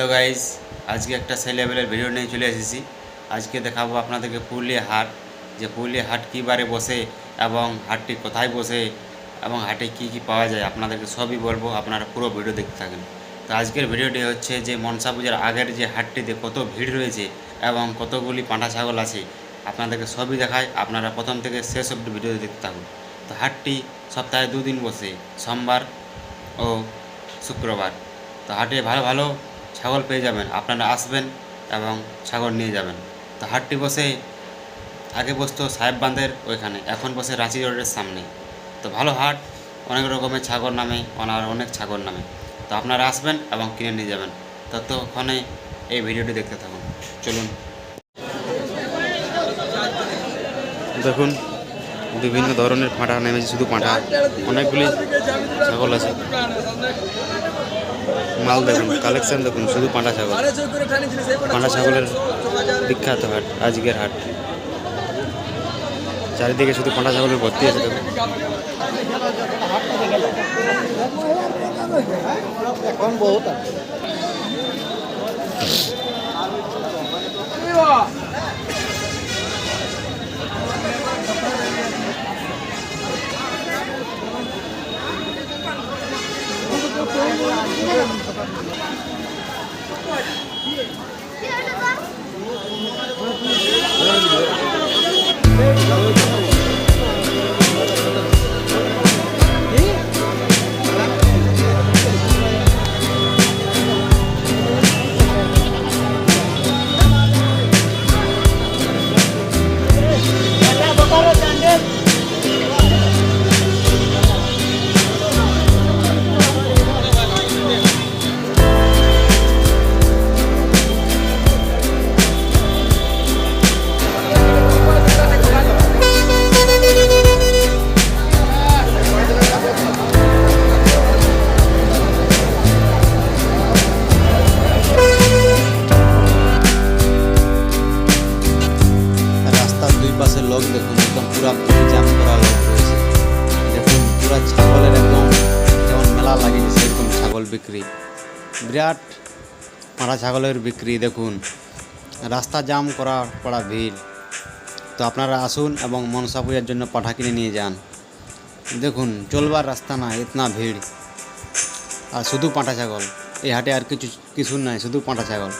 Hello guys, আজকে একটা সেই লেভেলের ভিডিও নিয়ে চলে এসেছি। আজকে দেখাবো আপনাদেরকে পুরুলিয়া হাট, যে পুরুলিয়া হাট কী বারে বসে এবং হাটটি কোথায় বসে এবং হাটে কি কি পাওয়া যায় আপনাদেরকে সবই বলবো। আপনারা পুরো ভিডিও দেখতে থাকেন। তো আজকের ভিডিওটি হচ্ছে যে মনসা পূজার আগের যে হাটটিতে কত ভিড় রয়েছে এবং কতগুলি পাঁঠা ছাগল আছে আপনাদেরকে সবই দেখায়। আপনারা প্রথম থেকে শেষ অবধি ভিডিও দেখতে থাকুন। তো হাটটি সপ্তাহে 2 দিন বসে, সোমবার ও শুক্রবার। তো হাটে ভালো ভালো ছাগল পেয়ে যাবেন, আপনারা আসবেন এবং ছাগল নিয়ে যাবেন। তো হাটটি বসে, আগে বসতো সাহেব বাঁধের ওইখানে, এখন বসে রাঁচি রোডের সামনে। তো ভালো হাট, অনেক রকমের ছাগল নামে, অনেক ছাগল নামে। তো আপনারা আসবেন এবং কিনে নিয়ে যাবেন। ততক্ষণে এই ভিডিওটি দেখতে থাকুন, চলুন। দেখুন বিভিন্ন ধরনের পাঁঠা নেমেছে, শুধু পাঁঠা, অনেকগুলি ছাগল আছে। মাল দেখুন, কালেকশন দেখুন, শুধু পাঁঠা ছাগল। পাঁঠা ছাগলের বিখ্যাত হাট আজকের হাট। চারিদিকে শুধু পাঁঠা ছাগলের ভর্তি আছে। দেখুন এখন বহুত লোক দেখুন, একদম পুরা জাম করা লোক রয়েছে। দেখুন পুরা ছাগলের একদম যেমন মেলা লাগে সেরকম ছাগল বিক্রি, বিরাট পাঁঠা ছাগলের বিক্রি। দেখুন রাস্তা জাম করা পড়া ভিড়। তো আপনারা আসুন এবং মনসা পূজার জন্য পাঁঠা কিনে নিয়ে যান। দেখুন চলবার রাস্তা না, ইতনা ভিড়, আর শুধু পাঁঠা ছাগল। এই হাটে আর কিছু নাই, শুধু পাঁঠা ছাগল।